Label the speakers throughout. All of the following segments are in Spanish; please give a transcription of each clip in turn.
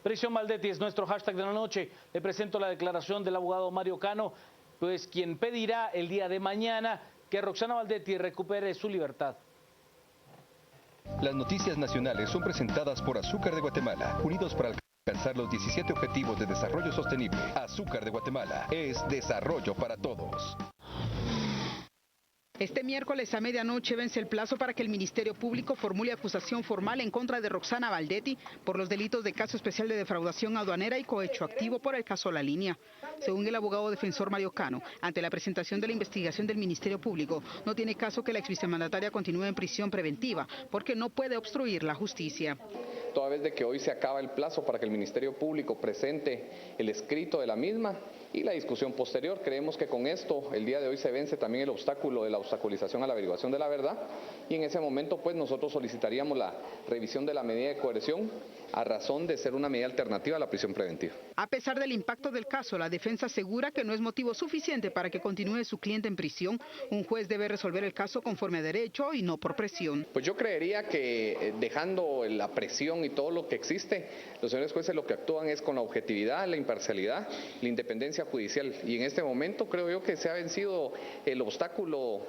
Speaker 1: Prisión Valdetti es nuestro hashtag de la noche. Le presento la declaración del abogado Mario Cano, pues quien pedirá el día de mañana que Roxana Valdetti recupere su libertad.
Speaker 2: Las noticias nacionales son presentadas por Azúcar de Guatemala, unidos para alcanzar los 17 Objetivos de Desarrollo Sostenible. Azúcar de Guatemala es desarrollo para todos.
Speaker 3: Este miércoles a medianoche vence el plazo para que el Ministerio Público formule acusación formal en contra de Roxana Valdetti por los delitos de caso especial de defraudación aduanera y cohecho activo por el caso La Línea. Según el abogado defensor Mario Cano, ante la presentación de la investigación del Ministerio Público, no tiene caso que la exvicemandataria continúe en prisión preventiva porque no puede obstruir la justicia.
Speaker 4: Toda vez de que hoy se acaba el plazo para que el Ministerio Público presente el escrito de la misma y la discusión posterior, creemos que con esto el día de hoy se vence también el obstáculo de la obstaculización a la averiguación de la verdad y en ese momento pues nosotros solicitaríamos la revisión de la medida de coerción a razón de ser una medida alternativa a la prisión preventiva.
Speaker 3: A pesar del impacto del caso, la defensa asegura que no es motivo suficiente para que continúe su cliente en prisión. Un juez debe resolver el caso conforme a derecho y no por presión.
Speaker 4: Pues yo creería que dejando la presión y todo lo que existe, los señores jueces lo que actúan es con la objetividad, la imparcialidad, la independencia judicial y en este momento creo yo que se ha vencido el obstáculo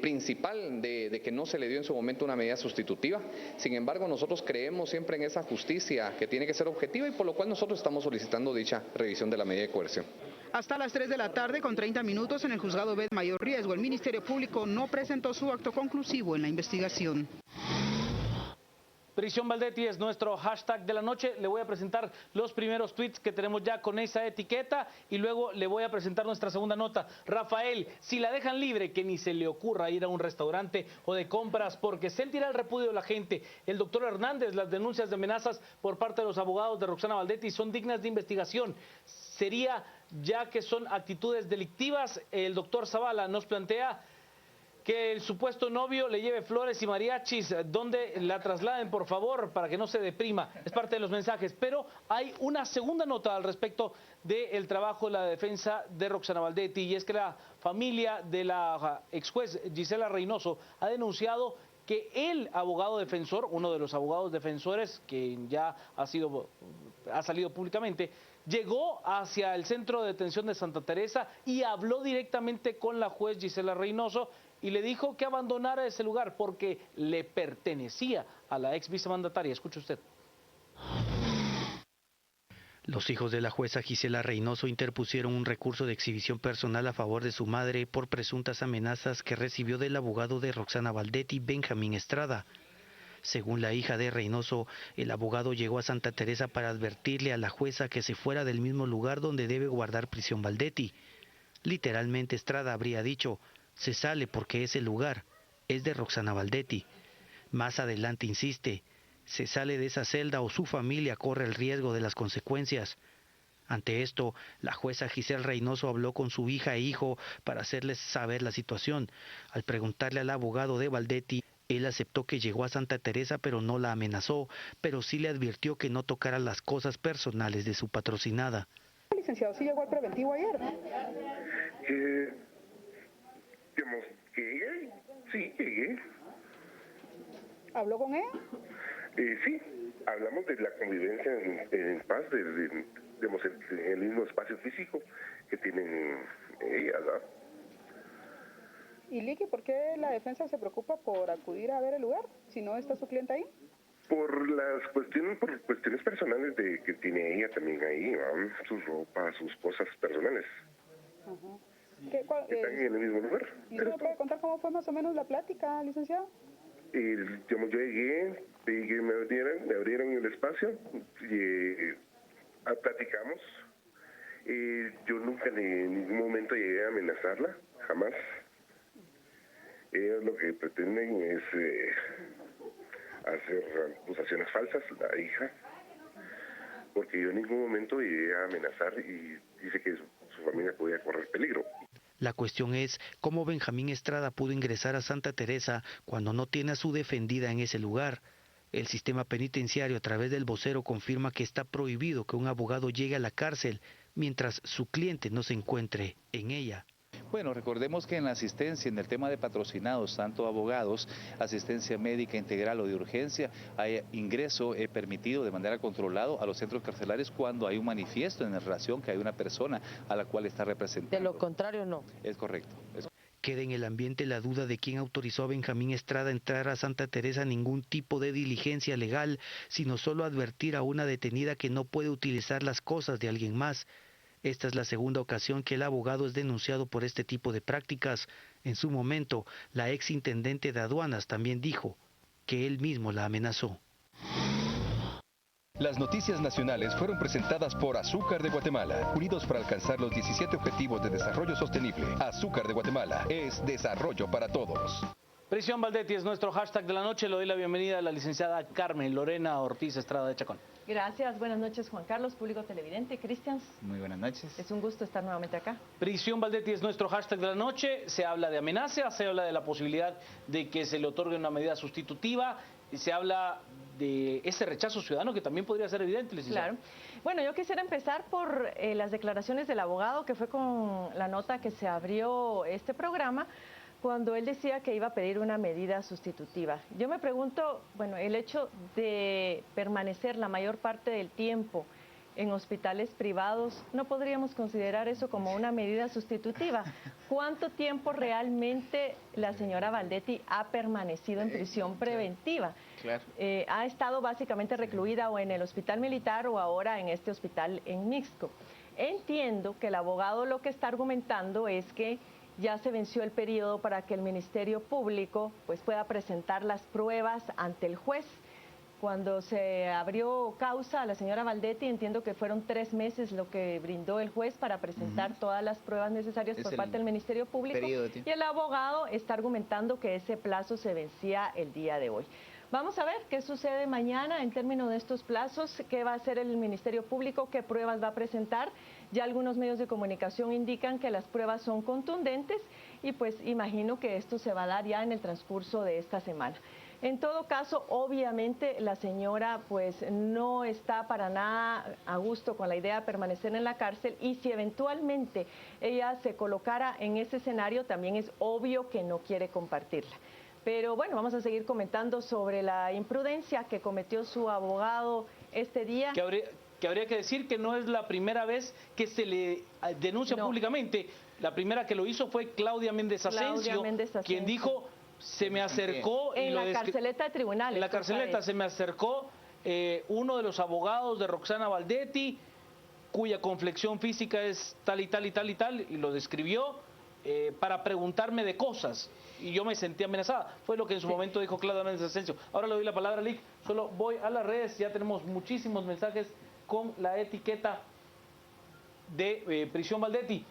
Speaker 4: principal de que no se le dio en su momento una medida sustitutiva. Sin embargo, nosotros creemos siempre en esa justicia que tiene que ser objetiva y por lo cual nosotros estamos solicitando dicha revisión de la medida de coerción.
Speaker 3: Hasta las 3 de la tarde, con 30 minutos en el juzgado B de mayor riesgo, el Ministerio Público no presentó su acto conclusivo en la investigación.
Speaker 1: Prisión Valdetti es nuestro hashtag de la noche. Le voy a presentar los primeros tweets que tenemos ya con esa etiqueta y luego le voy a presentar nuestra segunda nota. Rafael, si la dejan libre, que ni se le ocurra ir a un restaurante o de compras porque sentirá el repudio de la gente. El doctor Hernández, las denuncias de amenazas por parte de los abogados de Roxana Valdetti son dignas de investigación. Sería ya que son actitudes delictivas. El doctor Zavala nos plantea que el supuesto novio le lleve flores y mariachis, donde la trasladen, por favor, para que no se deprima. Es parte de los mensajes. Pero hay una segunda nota al respecto del trabajo de la defensa de Roxana Valdetti, y es que la familia de la ex juez Gisela Reynoso ha denunciado que el abogado defensor, uno de los abogados defensores que ya ha salido públicamente, llegó hacia el centro de detención de Santa Teresa y habló directamente con la juez Gisela Reynoso y le dijo que abandonara ese lugar porque le pertenecía a la ex vicemandataria. Escuche usted.
Speaker 5: Los hijos de la jueza Gisela Reynoso interpusieron un recurso de exhibición personal a favor de su madre por presuntas amenazas que recibió del abogado de Roxana Valdetti, Benjamín Estrada. Según la hija de Reynoso, el abogado llegó a Santa Teresa para advertirle a la jueza que se fuera del mismo lugar donde debe guardar prisión Valdetti. Literalmente Estrada habría dicho: se sale porque ese lugar es de Roxana Valdetti. Más adelante insiste: se sale de esa celda o su familia corre el riesgo de las consecuencias. Ante esto, la jueza Gisela Reynoso habló con su hija e hijo para hacerles saber la situación. Al preguntarle al abogado de Valdetti, él aceptó que llegó a Santa Teresa pero no la amenazó, pero sí le advirtió que no tocara las cosas personales de su patrocinada.
Speaker 3: Licenciado, ¿sí llegó al preventivo ayer?
Speaker 6: Digamos, ¿llegué? Sí, llegué.
Speaker 3: ¿Habló con él?
Speaker 6: Sí, hablamos de la convivencia en paz, digamos, en el mismo espacio físico que tienen ellas, ¿verdad?
Speaker 3: ¿Y Licky, por qué la defensa se preocupa por acudir a ver el lugar si no está su cliente ahí?
Speaker 6: Por cuestiones personales que tiene ella también ahí, ¿verdad? Sus ropas, sus cosas personales.
Speaker 3: Uh-huh.
Speaker 6: Están en el mismo lugar.
Speaker 3: ¿Y usted me puede contar cómo fue más o menos la plática, licenciado?
Speaker 6: Digamos, yo llegué, me abrieron el espacio, platicamos. Yo nunca en ningún momento llegué a amenazarla, jamás. Ellos lo que pretenden es hacer acusaciones falsas, la hija, porque yo en ningún momento llegué a amenazar y dice que su familia podía correr peligro.
Speaker 5: La cuestión es cómo Benjamín Estrada pudo ingresar a Santa Teresa cuando no tiene a su defendida en ese lugar. El sistema penitenciario a través del vocero confirma que está prohibido que un abogado llegue a la cárcel mientras su cliente no se encuentre en ella.
Speaker 7: Bueno, recordemos que en la asistencia, en el tema de patrocinados, tanto abogados, asistencia médica integral o de urgencia, hay ingreso permitido de manera controlada a los centros carcelarios cuando hay un manifiesto en relación que hay una persona a la cual está representando.
Speaker 8: De lo contrario, no.
Speaker 7: Es correcto.
Speaker 5: Queda en el ambiente la duda de quién autorizó a Benjamín Estrada a entrar a Santa Teresa ningún tipo de diligencia legal, sino solo advertir a una detenida que no puede utilizar las cosas de alguien más. Esta es la segunda ocasión que el abogado es denunciado por este tipo de prácticas. En su momento, la exintendente de aduanas también dijo que él mismo la amenazó.
Speaker 2: Las noticias nacionales fueron presentadas por Azúcar de Guatemala, unidos para alcanzar los 17 Objetivos de Desarrollo Sostenible. Azúcar de Guatemala es desarrollo para todos.
Speaker 1: Prisión Valdetti es nuestro hashtag de la noche. Le doy la bienvenida a la licenciada Carmen Lorena Ortiz Estrada de Chacón.
Speaker 9: Gracias, buenas noches Juan Carlos, público televidente, Cristian.
Speaker 10: Muy buenas noches.
Speaker 9: Es un gusto estar nuevamente acá.
Speaker 1: Prisión Valdetti es nuestro hashtag de la noche. Se habla de amenaza, se habla de la posibilidad de que se le otorgue una medida sustitutiva y se habla de ese rechazo ciudadano que también podría ser evidente, licenciada.
Speaker 9: Claro. Bueno, yo quisiera empezar por las declaraciones del abogado, que fue con la nota que se abrió este programa, cuando él decía que iba a pedir una medida sustitutiva. Yo me pregunto, bueno, el hecho de permanecer la mayor parte del tiempo en hospitales privados, ¿no podríamos considerar eso como una medida sustitutiva? ¿Cuánto tiempo realmente la señora Valdetti ha permanecido en prisión preventiva?
Speaker 10: Claro.
Speaker 9: Ha estado básicamente recluida o en el hospital militar o ahora en este hospital en Mixco. Entiendo que el abogado lo que está argumentando es que ya se venció el periodo para que el Ministerio Público pues, pueda presentar las pruebas ante el juez. Cuando se abrió causa a la señora Valdetti, entiendo que fueron 3 meses lo que brindó el juez para presentar todas las pruebas necesarias por parte del Ministerio Público. Y el abogado está argumentando que ese plazo se vencía el día de hoy. Vamos a ver qué sucede mañana en términos de estos plazos, qué va a hacer el Ministerio Público, qué pruebas va a presentar. Ya algunos medios de comunicación indican que las pruebas son contundentes y pues imagino que esto se va a dar ya en el transcurso de esta semana. En todo caso, obviamente la señora pues no está para nada a gusto con la idea de permanecer en la cárcel y si eventualmente ella se colocara en ese escenario, también es obvio que no quiere compartirla. Pero bueno, vamos a seguir comentando sobre la imprudencia que cometió su abogado este día.
Speaker 1: Que habría que decir que no es la primera vez que se le denuncia públicamente. La primera que lo hizo fue Claudia Méndez Asensio, quien dijo, se me acercó...
Speaker 9: En la carceleta de tribunales.
Speaker 1: En la carceleta se me acercó uno de los abogados de Roxana Valdetti, cuya complexión física es tal y tal y tal y tal, y lo describió para preguntarme de cosas. Y yo me sentí amenazada. Fue lo que en su momento dijo Claudia Méndez Asensio. Ahora le doy la palabra a Lick. Solo voy a las redes, ya tenemos muchísimos mensajes con la etiqueta de Prisión Valdetti.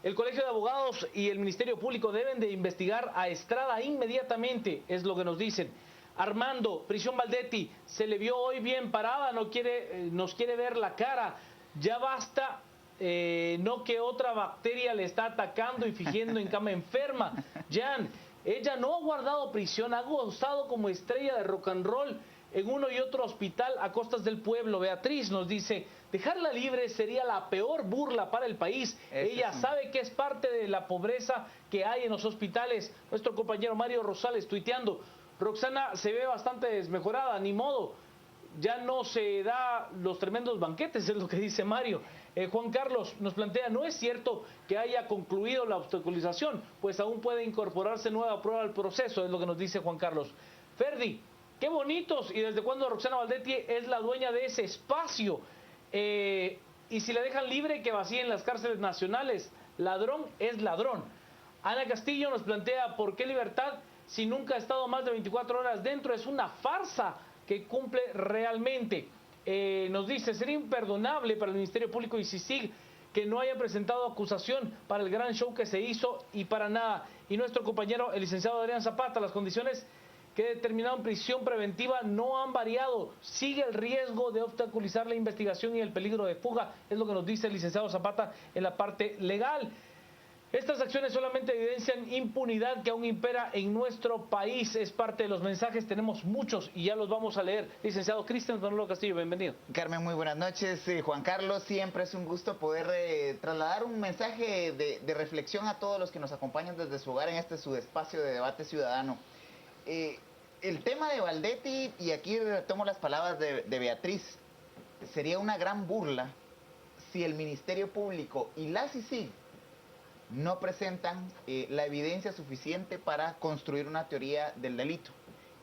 Speaker 1: El Colegio de Abogados y el Ministerio Público deben de investigar a Estrada inmediatamente, es lo que nos dicen. Armando, Prisión Valdetti, se le vio hoy bien parada, nos quiere ver la cara. Ya basta, no que otra bacteria le está atacando y fingiendo en cama enferma. Jan, ella no ha guardado prisión, ha gozado como estrella de rock and roll en uno y otro hospital a costas del pueblo. Beatriz nos dice, dejarla libre sería la peor burla para el país. Ella sabe que es parte de la pobreza que hay en los hospitales. Nuestro compañero Mario Rosales tuiteando, Roxana se ve bastante desmejorada, ni modo, ya no se da los tremendos banquetes, es lo que dice Mario. Juan Carlos nos plantea, no es cierto que haya concluido la obstaculización, pues aún puede incorporarse nueva prueba al proceso, es lo que nos dice Juan Carlos. Ferdi, qué bonitos, y desde cuándo Roxana Valdetti es la dueña de ese espacio. Y si la dejan libre, que vacíen las cárceles nacionales. Ladrón es ladrón. Ana Castillo nos plantea, ¿por qué libertad si nunca ha estado más de 24 horas dentro? Es una farsa que cumple realmente. Nos dice, sería imperdonable para el Ministerio Público y CICIG que no haya presentado acusación para el gran show que se hizo y para nada. Y nuestro compañero, el licenciado Adrián Zapata, las condiciones que determinaron prisión preventiva no han variado. Sigue el riesgo de obstaculizar la investigación y el peligro de fuga, es lo que nos dice el licenciado Zapata en la parte legal. Estas acciones solamente evidencian impunidad que aún impera en nuestro país. Es parte de los mensajes, tenemos muchos y ya los vamos a leer. Licenciado Cristian Manolo Castillo, bienvenido.
Speaker 8: Carmen, muy buenas noches. Juan Carlos, siempre es un gusto poder trasladar un mensaje de reflexión a todos los que nos acompañan desde su hogar en este su espacio de debate ciudadano. El tema de Valdetti, y aquí retomo las palabras de Beatriz, sería una gran burla si el Ministerio Público y la CICIG no presentan la evidencia suficiente para construir una teoría del delito.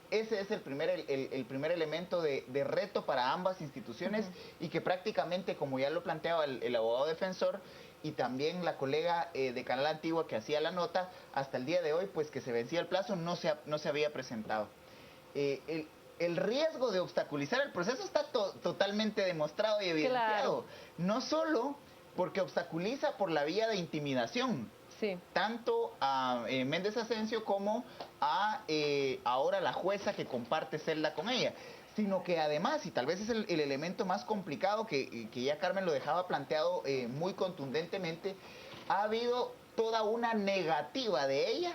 Speaker 8: Ese es el primer elemento de reto para ambas instituciones y que prácticamente, como ya lo planteaba el abogado defensor y también la colega de Canal Antigua que hacía la nota, hasta el día de hoy, pues que se vencía el plazo, no se había presentado. El riesgo de obstaculizar el proceso está totalmente demostrado y evidenciado. Claro. No solo porque obstaculiza por la vía de intimidación, sí, tanto a Méndez Asensio como a ahora la jueza que comparte celda con ella, sino que además, y tal vez es el elemento más complicado que ya Carmen lo dejaba planteado muy contundentemente, ha habido toda una negativa de ella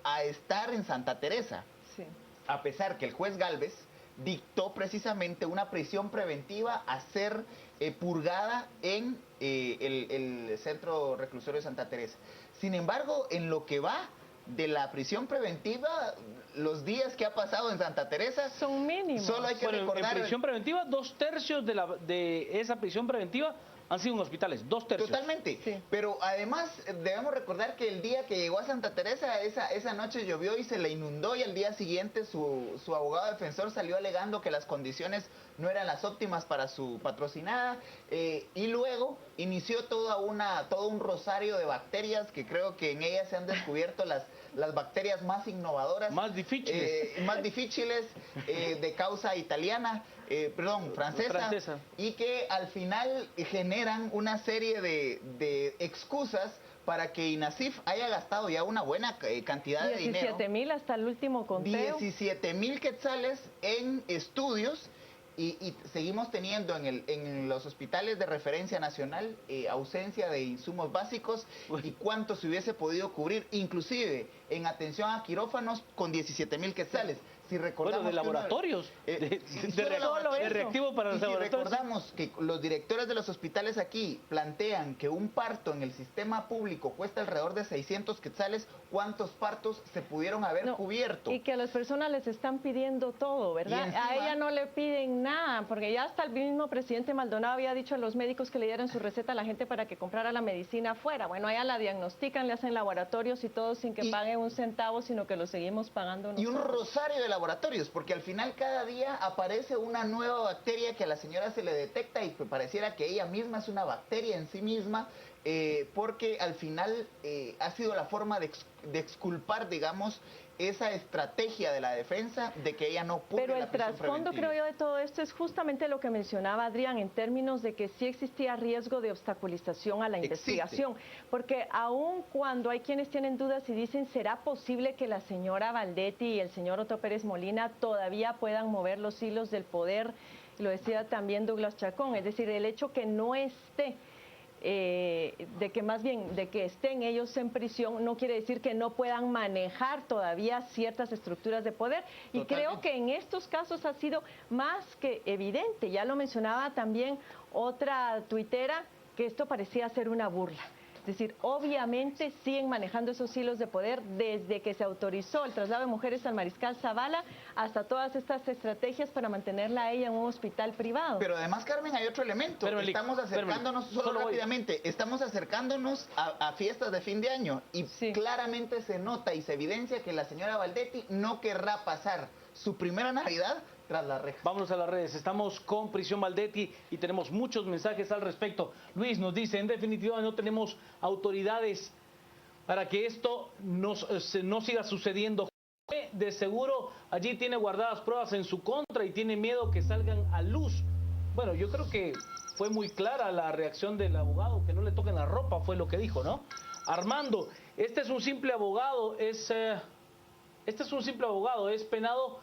Speaker 8: a estar en Santa Teresa. Sí. A pesar que el juez Gálvez dictó precisamente una prisión preventiva a ser purgada en el Centro Reclusorio de Santa Teresa. Sin embargo, en lo que va de la prisión preventiva, los días que ha pasado en Santa Teresa
Speaker 9: son mínimos.
Speaker 8: Solo hay que recordar...
Speaker 1: En prisión preventiva, 2/3 de esa prisión preventiva han sido en hospitales, 2/3.
Speaker 8: Totalmente, sí. Pero además debemos recordar que el día que llegó a Santa Teresa, esa noche llovió y se le inundó, y al día siguiente su abogado defensor salió alegando que las condiciones no eran las óptimas para su patrocinada, y luego inició todo un rosario de bacterias que creo que en ellas se han descubierto las bacterias más innovadoras, más difíciles de causa italiana, francesa, y que al final generan una serie de excusas para que INASIF haya gastado ya una buena cantidad de dinero.
Speaker 9: 17,000 hasta el último conteo.
Speaker 8: 17,000 quetzales en estudios. Y seguimos teniendo en los hospitales de referencia nacional ausencia de insumos básicos. Y cuánto se hubiese podido cubrir, inclusive en atención a quirófanos, con 17,000 quetzales. Si recordamos
Speaker 1: de laboratorios, de reactivo para los laboratorios.
Speaker 8: Si recordamos que los directores de los hospitales aquí plantean que un parto en el sistema público cuesta alrededor de 600 quetzales, ¿cuántos partos se pudieron haber cubierto?
Speaker 9: Y que a las personas les están pidiendo todo, ¿verdad? Encima, a ella no le piden nada, porque ya hasta el mismo presidente Maldonado había dicho a los médicos que le dieran su receta a la gente para que comprara la medicina afuera. Bueno, allá la diagnostican, le hacen laboratorios y todo sin que paguen un centavo, sino que lo seguimos pagando nosotros.
Speaker 8: Y un rosario de laboratorios, porque al final cada día aparece una nueva bacteria que a la señora se le detecta y que pareciera que ella misma es una bacteria en sí misma, porque al final ha sido la forma de exculpar, digamos, esa estrategia de la defensa de que ella no pudo.
Speaker 9: Pero el trasfondo, creo yo, de todo esto es justamente lo que mencionaba Adrián, en términos de que sí existía riesgo de obstaculización a la investigación, porque aun cuando hay quienes tienen dudas y dicen, ¿será posible que la señora Valdetti y el señor Otto Pérez Molina todavía puedan mover los hilos del poder? Lo decía también Douglas Chacón, es decir, el hecho que no esté, de que estén ellos en prisión no quiere decir que no puedan manejar todavía ciertas estructuras de poder. Y creo que en estos casos ha sido más que evidente. Ya lo mencionaba también otra tuitera, que esto parecía ser una burla. Es decir, obviamente siguen manejando esos hilos de poder desde que se autorizó el traslado de mujeres al Mariscal Zavala hasta todas estas estrategias para mantenerla a ella en un hospital privado.
Speaker 8: Pero además, Carmen, hay otro elemento. Estamos acercándonos, estamos acercándonos a fiestas de fin de año y claramente se nota y se evidencia que la señora Valdetti no querrá pasar su primera Navidad tras las rejas.
Speaker 1: Vámonos a las redes. Estamos con Prisión Valdetti y tenemos muchos mensajes al respecto. Luis nos dice, en definitiva no tenemos autoridades para que esto no siga sucediendo. De seguro allí tiene guardadas pruebas en su contra y tiene miedo que salgan a luz. Bueno, yo creo que fue muy clara la reacción del abogado, que no le toquen la ropa, fue lo que dijo, ¿no? Armando, este es un simple abogado, es penado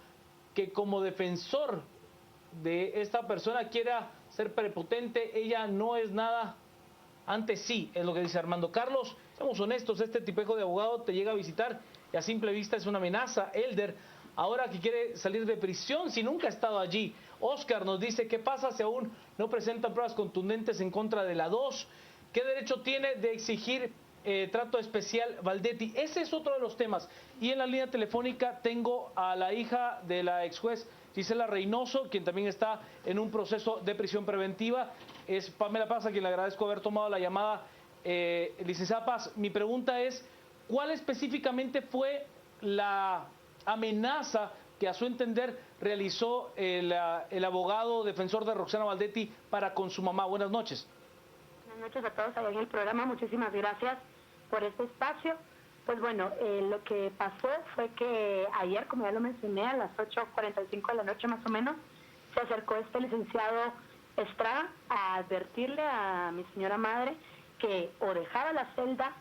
Speaker 1: que como defensor de esta persona quiera ser prepotente. Ella no es nada, antes sí, es lo que dice Armando. Carlos, Seamos honestos, este tipejo de abogado te llega a visitar y a simple vista es una amenaza. Elder, ahora que quiere salir de prisión si nunca ha estado allí. Oscar nos dice, ¿qué pasa si aún no presentan pruebas contundentes en contra de la 2? ¿Qué derecho tiene de exigir trato especial Valdetti? Ese es otro de los temas. Y en la línea telefónica tengo a la hija de la ex juez Gisela Reynoso, quien también está en un proceso de prisión preventiva. Es Pamela Paz, a quien le agradezco haber tomado la llamada. Licenciada Paz, mi pregunta es, ¿cuál específicamente fue la amenaza que a su entender realizó el abogado defensor de Roxana Valdetti para con su mamá? Buenas noches.
Speaker 10: Buenas noches a todos allá en el programa, muchísimas gracias por este espacio. Pues bueno, lo que pasó fue que ayer, como ya lo mencioné, a las 8:45 de la noche más o menos, se acercó este licenciado Estrada a advertirle a mi señora madre que o dejaba la celda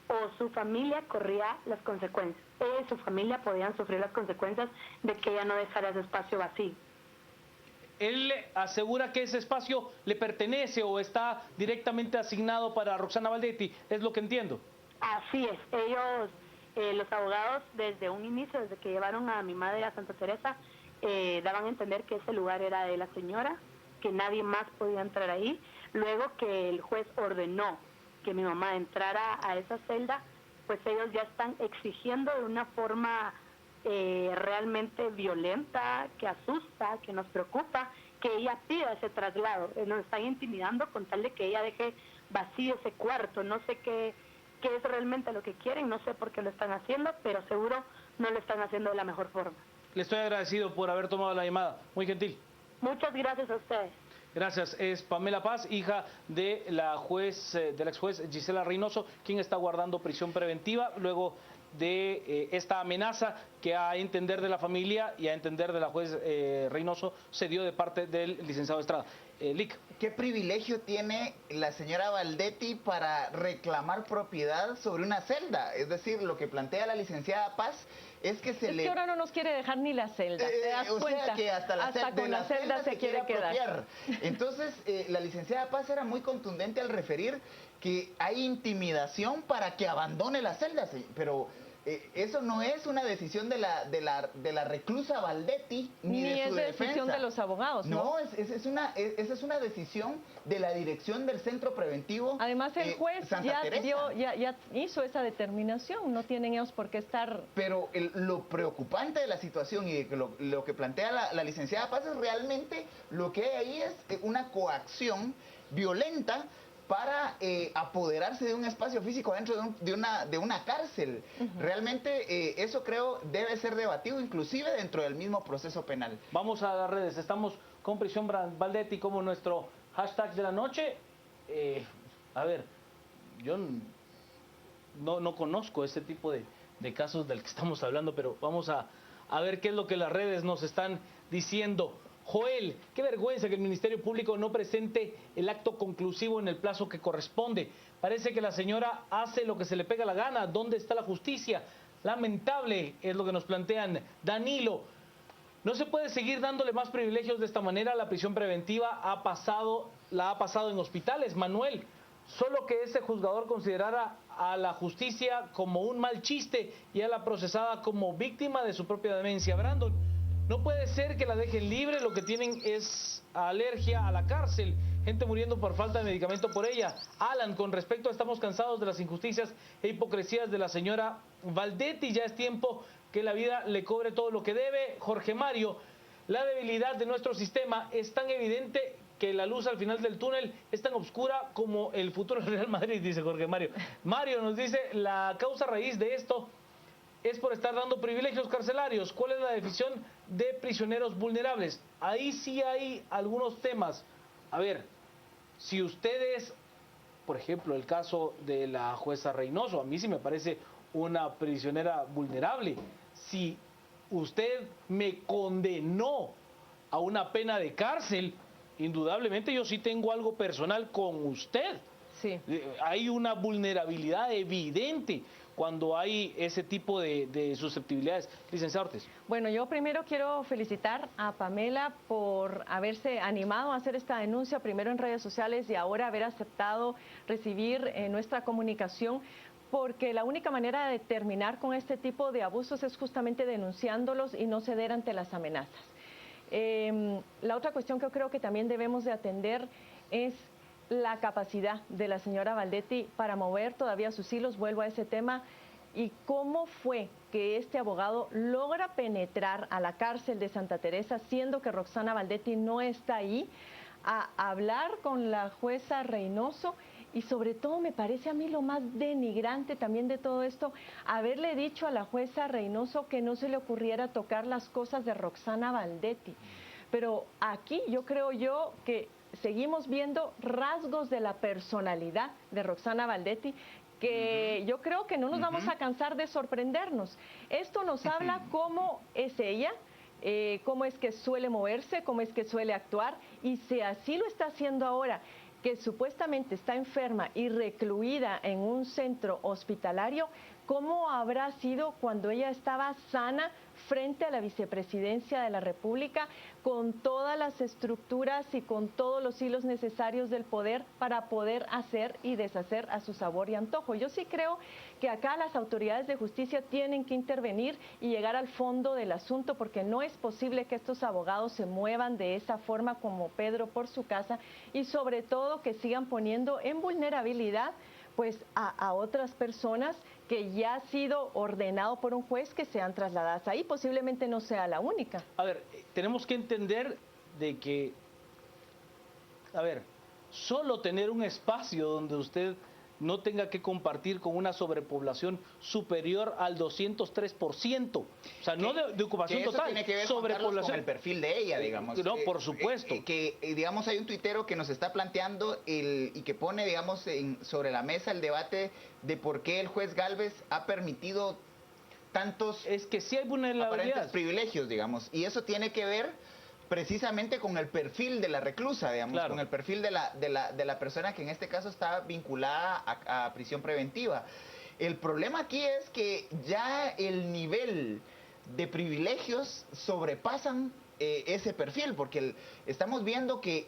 Speaker 10: o su familia corría las consecuencias. Ella y su familia podían sufrir las consecuencias de que ella no dejara ese espacio vacío.
Speaker 1: Él asegura que ese espacio le pertenece o está directamente asignado para Roxana Valdetti, es lo que entiendo.
Speaker 10: Así es, ellos, los abogados, desde un inicio, desde que llevaron a mi madre a Santa Teresa, daban a entender que ese lugar era de la señora, que nadie más podía entrar ahí. Luego que el juez ordenó que mi mamá entrara a esa celda, pues ellos ya están exigiendo de una forma realmente violenta, que asusta, que nos preocupa, que ella pida ese traslado. Nos están intimidando con tal de que ella deje vacío ese cuarto. No sé qué es realmente lo que quieren, no sé por qué lo están haciendo, pero seguro no lo están haciendo de la mejor forma.
Speaker 1: Le estoy agradecido por haber tomado la llamada, muy gentil.
Speaker 10: Muchas gracias a ustedes.
Speaker 1: Gracias. Es Pamela Paz, hija de la ex juez Gisela Reynoso, quien está guardando prisión preventiva luego de esta amenaza que a entender de la familia y a entender de la juez Reynoso se dio de parte del licenciado Estrada. Lic.
Speaker 8: ¿Qué privilegio tiene la señora Valdetti para reclamar propiedad sobre una celda? Es decir, lo que plantea la licenciada Paz es que se le...
Speaker 9: que ahora no nos quiere dejar ni la celda, ¿te das cuenta?
Speaker 8: Sea que hasta
Speaker 9: con la celda se quiere quedar.
Speaker 8: Entonces, la licenciada Paz era muy contundente al referir que hay intimidación para que abandone la celda, pero... eso no es una decisión de la reclusa Valdetti ni de su defensa.
Speaker 9: Decisión de los abogados, ¿no?
Speaker 8: Esa es una decisión de la dirección del centro preventivo.
Speaker 9: Además el juez ya hizo esa determinación, no tienen ellos por qué estar...
Speaker 8: Pero lo preocupante de la situación y de lo que plantea la licenciada Paz es realmente lo que hay ahí es una coacción violenta para apoderarse de un espacio físico dentro de una cárcel. Realmente eso creo debe ser debatido inclusive dentro del mismo proceso penal.
Speaker 1: Vamos a las redes, estamos con prisión Valdetti como nuestro hashtag de la noche. A ver, yo no conozco ese tipo de casos del que estamos hablando, pero vamos a ver qué es lo que las redes nos están diciendo. Joel, qué vergüenza que el Ministerio Público no presente el acto conclusivo en el plazo que corresponde. Parece que la señora hace lo que se le pega la gana. ¿Dónde está la justicia? Lamentable es lo que nos plantean. Danilo, no se puede seguir dándole más privilegios de esta manera. La prisión preventiva la ha pasado en hospitales. Manuel, solo que ese juzgador considerara a la justicia como un mal chiste y a la procesada como víctima de su propia demencia. Brandon, no puede ser que la dejen libre, lo que tienen es alergia a la cárcel, gente muriendo por falta de medicamento por ella. Alan, con respecto a estamos cansados de las injusticias e hipocresías de la señora Valdetti, ya es tiempo que la vida le cobre todo lo que debe. Jorge Mario, la debilidad de nuestro sistema es tan evidente que la luz al final del túnel es tan oscura como el futuro del Real Madrid, dice Jorge Mario. Mario nos dice, la causa raíz de esto es por estar dando privilegios carcelarios. ¿Cuál es la definición de prisioneros vulnerables? Ahí sí hay algunos temas. A ver, si ustedes, por ejemplo, el caso de la jueza Reynoso, a mí sí me parece una prisionera vulnerable. Si usted me condenó a una pena de cárcel, indudablemente yo sí tengo algo personal con usted.
Speaker 9: Sí.
Speaker 1: Hay una vulnerabilidad evidente cuando hay ese tipo de susceptibilidades. Licenciada Ortiz.
Speaker 9: Bueno, yo primero quiero felicitar a Pamela por haberse animado a hacer esta denuncia, primero en redes sociales y ahora haber aceptado recibir nuestra comunicación, porque la única manera de terminar con este tipo de abusos es justamente denunciándolos y no ceder ante las amenazas. La otra cuestión que yo creo que también debemos de atender es la capacidad de la señora Baldetti para mover todavía sus hilos, vuelvo a ese tema, y cómo fue que este abogado logra penetrar a la cárcel de Santa Teresa, siendo que Roxana Baldetti no está ahí, a hablar con la jueza Reynoso. Y sobre todo me parece a mí lo más denigrante también de todo esto, haberle dicho a la jueza Reynoso que no se le ocurriera tocar las cosas de Roxana Baldetti. Pero aquí yo creo que seguimos viendo rasgos de la personalidad de Roxana Baldetti que yo creo que no nos vamos a cansar de sorprendernos. Esto nos habla cómo es ella, cómo es que suele moverse, cómo es que suele actuar, y si así lo está haciendo ahora, que supuestamente está enferma y recluida en un centro hospitalario, ¿cómo habrá sido cuando ella estaba sana frente a la vicepresidencia de la República, con todas las estructuras y con todos los hilos necesarios del poder para poder hacer y deshacer a su sabor y antojo? Yo sí creo que acá las autoridades de justicia tienen que intervenir y llegar al fondo del asunto, porque no es posible que estos abogados se muevan de esa forma como Pedro por su casa, y sobre todo que sigan poniendo en vulnerabilidad pues a otras personas que ya ha sido ordenado por un juez que sean trasladadas ahí. Posiblemente no sea la única.
Speaker 1: A ver, tenemos que entender de que, solo tener un espacio donde usted no tenga que compartir con una sobrepoblación superior al 203%. O sea, no de ocupación
Speaker 8: eso
Speaker 1: total,
Speaker 8: tiene que ver,
Speaker 1: sobrepoblación.
Speaker 8: con el perfil de ella, digamos.
Speaker 1: No, por supuesto.
Speaker 8: Digamos, hay un tuitero que nos está planteando y que pone, digamos, sobre la mesa el debate de por qué el juez Gálvez ha permitido tantos
Speaker 1: sí hay
Speaker 8: aparentes privilegios, digamos. Y eso tiene que ver precisamente con el perfil de la reclusa, digamos, con el perfil de la persona que en este caso está vinculada a prisión preventiva. El problema aquí es que ya el nivel de privilegios sobrepasan ese perfil, porque estamos viendo que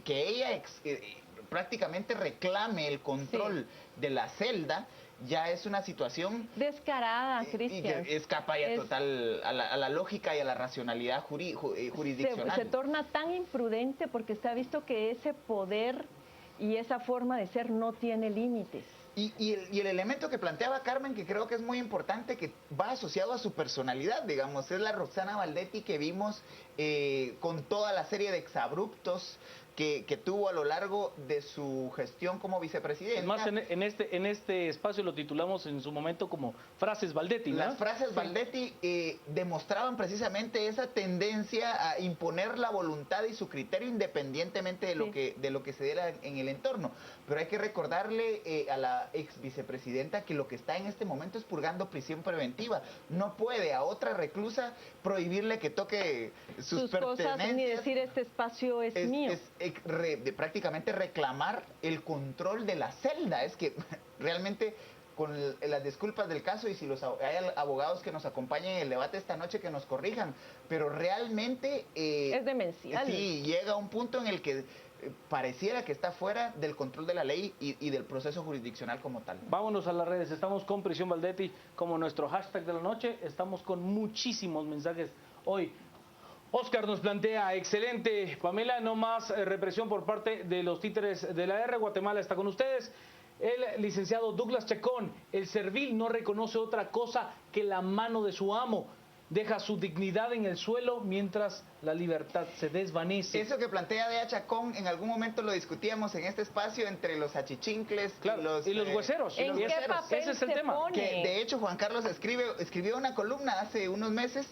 Speaker 8: ella prácticamente reclame el control de la celda. Ya es una situación
Speaker 9: descarada, Cristian.
Speaker 8: Escapa ya total a la lógica y a la racionalidad jurisdiccional.
Speaker 9: Se torna tan imprudente porque se ha visto que ese poder y esa forma de ser no tiene límites.
Speaker 8: Y el elemento que planteaba Carmen, que creo que es muy importante, que va asociado a su personalidad, digamos, es la Roxana Baldetti que vimos con toda la serie de exabruptos que tuvo a lo largo de su gestión como vicepresidenta.
Speaker 1: Además, en este espacio lo titulamos en su momento como frases Baldetti, ¿no?
Speaker 8: Las frases Baldetti demostraban precisamente esa tendencia a imponer la voluntad y su criterio independientemente de lo que se diera en el entorno. Pero hay que recordarle a la ex vicepresidenta que lo que está en este momento es purgando prisión preventiva. No puede a otra reclusa prohibirle que toque sus pertenencias,
Speaker 9: cosas, ni decir este espacio es mío.
Speaker 8: De prácticamente reclamar el control de la celda. Es que realmente, con las disculpas del caso, y si hay abogados que nos acompañen en el debate esta noche que nos corrijan, pero realmente
Speaker 9: es demencial.
Speaker 8: Sí, llega a un punto en el que pareciera que está fuera del control de la ley y del proceso jurisdiccional como tal.
Speaker 1: Vámonos a las redes. Estamos con Prisión Baldetti como nuestro hashtag de la noche. Estamos con muchísimos mensajes hoy. Oscar nos plantea, excelente, Pamela, no más represión por parte de los títeres de la R. Guatemala está con ustedes. El licenciado Douglas Chacón, el servil no reconoce otra cosa que la mano de su amo. Deja su dignidad en el suelo mientras la libertad se desvanece.
Speaker 8: Eso que plantea Dea Chacón, en algún momento lo discutíamos en este espacio entre los achichincles
Speaker 1: y los hueseros.
Speaker 9: ¿En qué papel
Speaker 1: ese es el tema.
Speaker 9: pone?
Speaker 8: Que de hecho Juan Carlos escribió una columna hace unos meses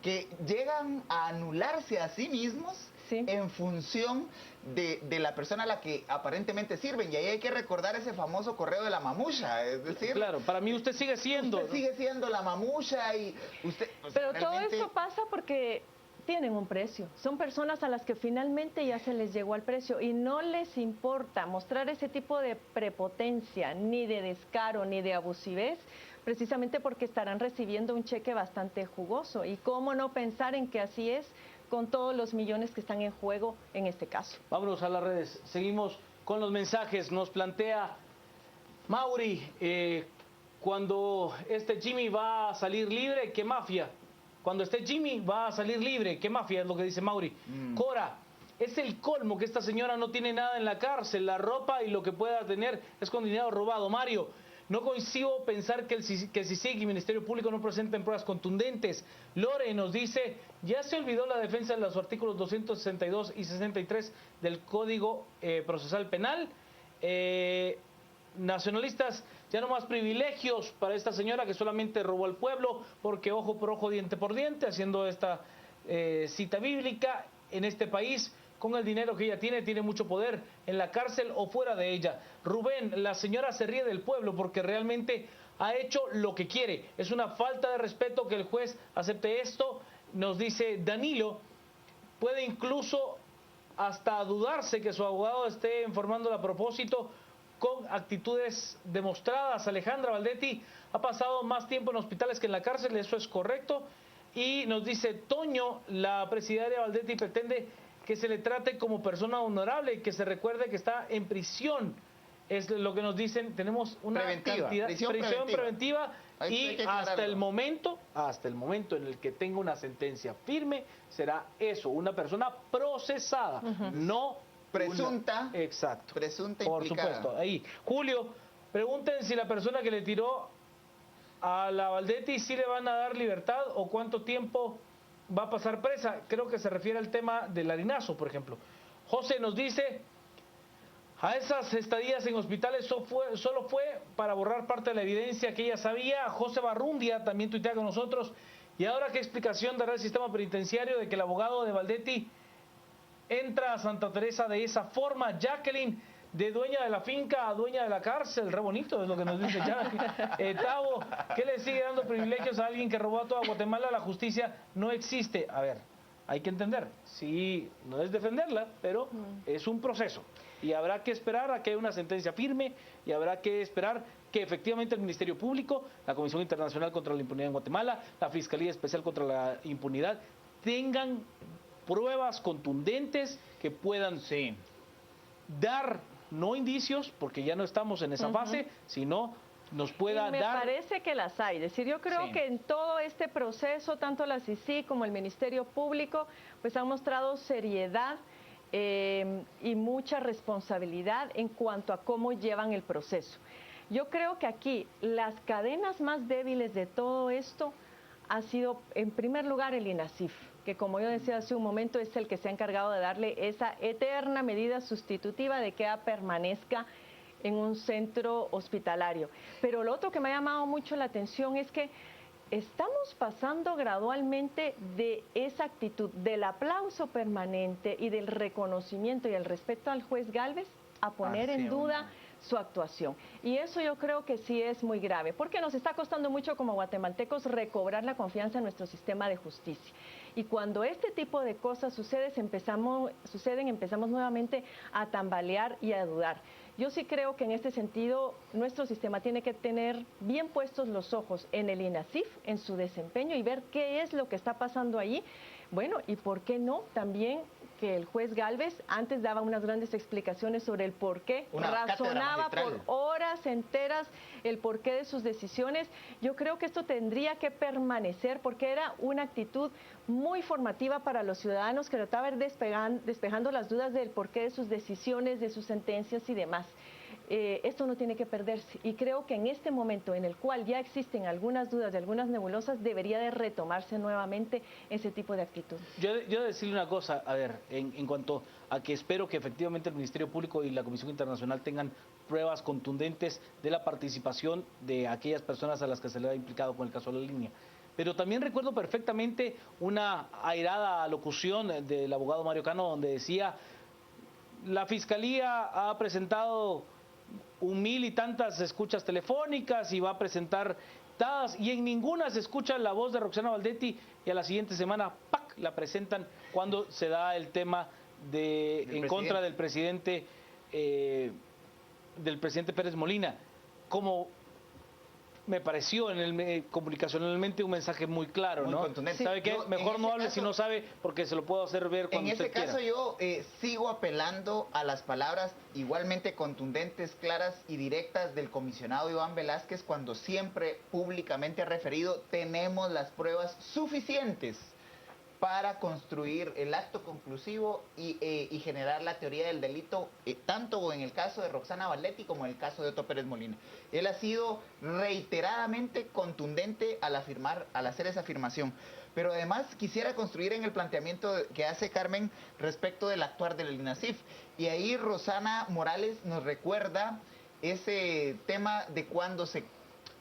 Speaker 8: que llegan a anularse a sí mismos en función de la persona a la que aparentemente sirven. Y ahí hay que recordar ese famoso correo de la mamucha. Es decir,
Speaker 1: claro, para mí usted sigue siendo.
Speaker 8: Usted sigue siendo la mamucha y usted...
Speaker 9: Pero todo esto pasa porque tienen un precio. Son personas a las que finalmente ya se les llegó al precio y no les importa mostrar ese tipo de prepotencia, ni de descaro, ni de abusivez, precisamente porque estarán recibiendo un cheque bastante jugoso. Y cómo no pensar en que así es con todos los millones que están en juego en este caso.
Speaker 1: Vámonos a las redes. Seguimos con los mensajes. Nos plantea Mauri, cuando este Jimmy va a salir libre, ¿qué mafia? Cuando esté Jimmy va a salir libre, ¿qué mafia? Es lo que dice Mauri. Cora, es el colmo que esta señora no tiene nada en la cárcel, la ropa y lo que pueda tener es con dinero robado. Mario, no coincido pensar que CICIG y el Ministerio Público no presenten pruebas contundentes. Lore nos dice, ya se olvidó la defensa de los artículos 262 y 63 del Código Procesal Penal. Nacionalistas, ya no más privilegios para esta señora que solamente robó al pueblo, porque ojo por ojo, diente por diente, haciendo esta cita bíblica. En este país, con el dinero que ella tiene mucho poder en la cárcel o fuera de ella. Rubén, la señora se ríe del pueblo porque realmente ha hecho lo que quiere. Es una falta de respeto que el juez acepte esto, nos dice Danilo. Puede incluso hasta dudarse que su abogado esté informándola a propósito, con actitudes demostradas. Alejandra Valdetti ha pasado más tiempo en hospitales que en la cárcel, eso es correcto. Y nos dice Toño, la presidencia Valdetti pretende que se le trate como persona honorable y que se recuerde que está en prisión. Es lo que nos dicen, tenemos una prisión preventiva y hasta el momento en el que tenga una sentencia firme, será eso, una persona procesada, no
Speaker 8: presunta.
Speaker 1: Exacto.
Speaker 8: Presunta
Speaker 1: por
Speaker 8: implicada.
Speaker 1: supuesto. Ahí. Julio, pregunten si la persona que le tiró a la Valdetti sí le van a dar libertad o cuánto tiempo va a pasar presa. Creo que se refiere al tema del harinazo, por ejemplo. José nos dice, a esas estadías en hospitales solo fue para borrar parte de la evidencia que ella sabía. José Barrundia también tuitea con nosotros. Y ahora, ¿qué explicación dará el sistema penitenciario de que el abogado de Valdetti entra a Santa Teresa de esa forma? Jacqueline, de dueña de la finca a dueña de la cárcel, re bonito es lo que nos dice Jacqueline. Tavo, ¿qué le sigue dando privilegios a alguien que robó a toda Guatemala? La justicia no existe. A ver, hay que entender, sí, no es defenderla, pero es un proceso. Y habrá que esperar a que haya una sentencia firme y habrá que esperar que efectivamente el Ministerio Público, la Comisión Internacional contra la Impunidad en Guatemala, la Fiscalía Especial contra la Impunidad, tengan pruebas contundentes que puedan dar, no indicios, porque ya no estamos en esa fase, sino nos pueda dar...
Speaker 9: Me parece que las hay. Es decir, yo creo que en todo este proceso, tanto la CICIG como el Ministerio Público, pues han mostrado seriedad y mucha responsabilidad en cuanto a cómo llevan el proceso. Yo creo que aquí las cadenas más débiles de todo esto ha sido, en primer lugar, el INASIF, que como yo decía hace un momento, es el que se ha encargado de darle esa eterna medida sustitutiva de que permanezca en un centro hospitalario. Pero lo otro que me ha llamado mucho la atención es que estamos pasando gradualmente de esa actitud del aplauso permanente y del reconocimiento y el respeto al juez Gálvez a poner en duda su actuación. Y eso yo creo que sí es muy grave, porque nos está costando mucho como guatemaltecos recobrar la confianza en nuestro sistema de justicia. Y cuando este tipo de cosas empezamos nuevamente a tambalear y a dudar. Yo sí creo que en este sentido nuestro sistema tiene que tener bien puestos los ojos en el INASIF, en su desempeño y ver qué es lo que está pasando allí. Bueno, y por qué no también que el juez Gálvez antes daba unas grandes explicaciones sobre el por qué, razonaba por horas enteras el porqué de sus decisiones. Yo creo que esto tendría que permanecer porque era una actitud muy formativa para los ciudadanos que trataba de ir despejando las dudas del porqué de sus decisiones, de sus sentencias y demás. Esto no tiene que perderse y creo que en este momento en el cual ya existen algunas dudas y algunas nebulosas debería de retomarse nuevamente ese tipo de actitud.
Speaker 1: Yo decirle una cosa, a ver, en cuanto a que espero que efectivamente el Ministerio Público y la Comisión Internacional tengan pruebas contundentes de la participación de aquellas personas a las que se le ha implicado con el caso de la línea. Pero también recuerdo perfectamente una airada alocución del abogado Mario Cano donde decía, la Fiscalía ha presentado 1,000 y tantas escuchas telefónicas y va a presentar dadas y en ninguna se escucha la voz de Roxana Valdetti y a la siguiente semana ¡pac!, la presentan cuando se da el tema en contra del presidente Pérez Molina. Como me pareció comunicacionalmente un mensaje muy claro,
Speaker 8: muy
Speaker 1: ¿no?
Speaker 8: contundente.
Speaker 1: ¿Sabe qué? Mejor no hable
Speaker 8: caso,
Speaker 1: si no sabe, porque se lo puedo hacer ver cuando usted quiera.
Speaker 8: En ese caso yo sigo apelando a las palabras igualmente contundentes, claras y directas del comisionado Iván Velázquez, cuando siempre públicamente ha referido: tenemos las pruebas suficientes para construir el acto conclusivo y generar la teoría del delito, tanto en el caso de Roxana Valdetti como en el caso de Otto Pérez Molina. Él ha sido reiteradamente contundente al hacer esa afirmación. Pero además quisiera construir en el planteamiento que hace Carmen respecto del actuar del INASIF. Y ahí Rosana Morales nos recuerda ese tema de cuando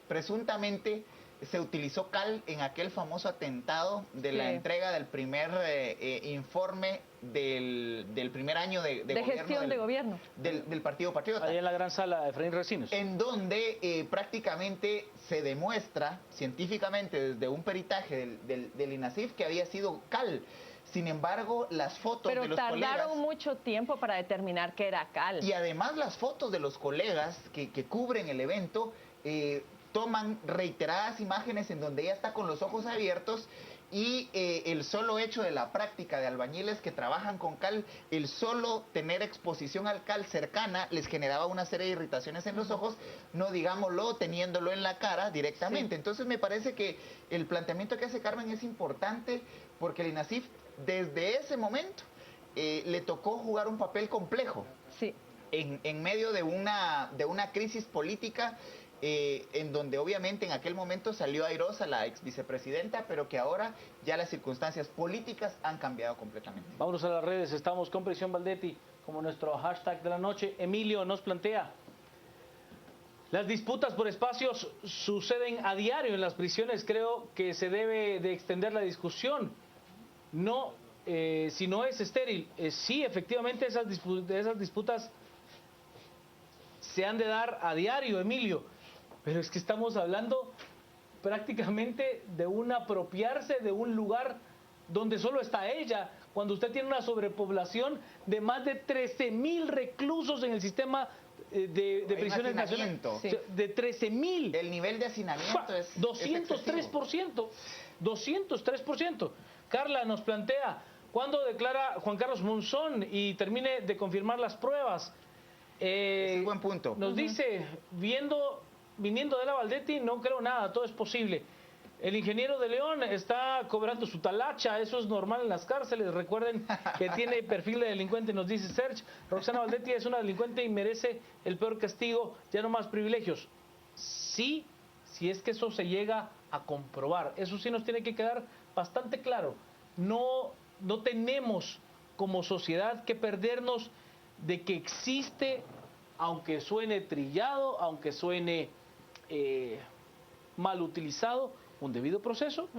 Speaker 8: presuntamente se utilizó cal en aquel famoso atentado de la entrega del primer informe del primer año de
Speaker 9: gestión de gobierno
Speaker 8: del Partido Patriota.
Speaker 1: Ahí en la gran sala de Efraín Recinos.
Speaker 8: En donde prácticamente se demuestra científicamente desde un peritaje del INASIF que había sido cal. Sin embargo, las fotos de los colegas...
Speaker 9: Pero tardaron mucho tiempo para determinar que era cal.
Speaker 8: Y además las fotos de los colegas que cubren el evento toman reiteradas imágenes en donde ella está con los ojos abiertos y el solo hecho de la práctica de albañiles que trabajan con cal, el solo tener exposición al cal cercana les generaba una serie de irritaciones en los ojos, no digámoslo teniéndolo en la cara directamente. Sí. Entonces me parece que el planteamiento que hace Carmen es importante porque el INASIF desde ese momento le tocó jugar un papel complejo.
Speaker 9: Sí.
Speaker 8: En medio de una crisis política en donde obviamente en aquel momento salió airosa la ex vicepresidenta, pero que ahora ya las circunstancias políticas han cambiado completamente.
Speaker 1: Vámonos a las redes, estamos con Prisión Valdetti como nuestro hashtag de la noche. Emilio nos plantea: las disputas por espacios suceden a diario en las prisiones, creo que se debe de extender la discusión, no, si no es estéril. Sí, efectivamente esas disputas se han de dar a diario, Emilio. Pero es que estamos hablando prácticamente de un apropiarse de un lugar donde solo está ella, cuando usted tiene una sobrepoblación de más de 13,000 reclusos en el sistema de prisiones nacionales.
Speaker 8: Sí.
Speaker 1: De 13,000.
Speaker 8: El nivel de hacinamiento es
Speaker 1: 203%. 203%. Carla nos plantea: ¿cuándo declara Juan Carlos Monzón y termine de confirmar las pruebas?
Speaker 8: Es un buen punto.
Speaker 1: Nos dice, viniendo de la Valdetti, no creo nada, todo es posible. El ingeniero de León está cobrando su talacha, eso es normal en las cárceles. Recuerden que tiene perfil de delincuente, nos dice Serge. Roxana Valdetti es una delincuente y merece el peor castigo, ya no más privilegios. Sí, si es que eso se llega a comprobar. Eso sí nos tiene que quedar bastante claro. No tenemos como sociedad que perdernos de que existe, aunque suene trillado, aunque suene mal utilizado, un debido proceso,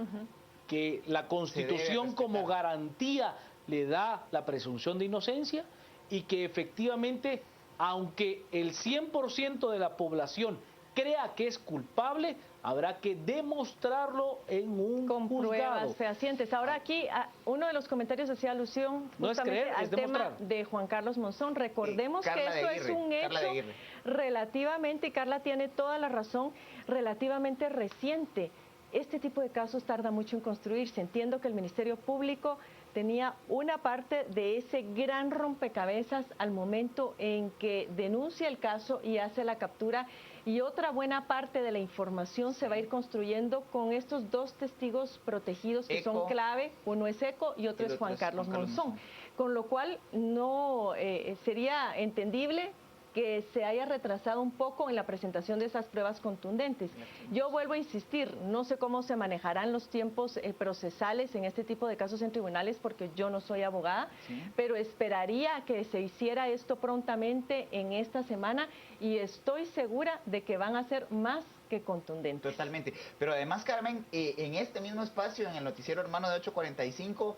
Speaker 1: que la Constitución como garantía le da la presunción de inocencia y que efectivamente, aunque el 100% de la población crea que es culpable, habrá que demostrarlo en un
Speaker 9: con
Speaker 1: juzgado.
Speaker 9: Pruebas fehacientes. Ahora aquí, uno de los comentarios hacía alusión justamente al tema de Juan Carlos Monzón. Recordemos que esto es un hecho relativamente, y Carla tiene toda la razón, relativamente reciente. Este tipo de casos tarda mucho en construirse. Entiendo que el Ministerio Público tenía una parte de ese gran rompecabezas al momento en que denuncia el caso y hace la captura, y otra buena parte de la información se va a ir construyendo con estos dos testigos protegidos que son clave. Uno es Eco y otro es Juan Carlos Monzón. Con lo cual no sería entendible que se haya retrasado un poco en la presentación de esas pruebas contundentes. Yo vuelvo a insistir, no sé cómo se manejarán los tiempos procesales en este tipo de casos en tribunales, porque yo no soy abogada, pero esperaría que se hiciera esto prontamente en esta semana, y estoy segura de que van a ser más que contundentes.
Speaker 8: Totalmente. Pero además, Carmen, en este mismo espacio, en el noticiero hermano de 8:45,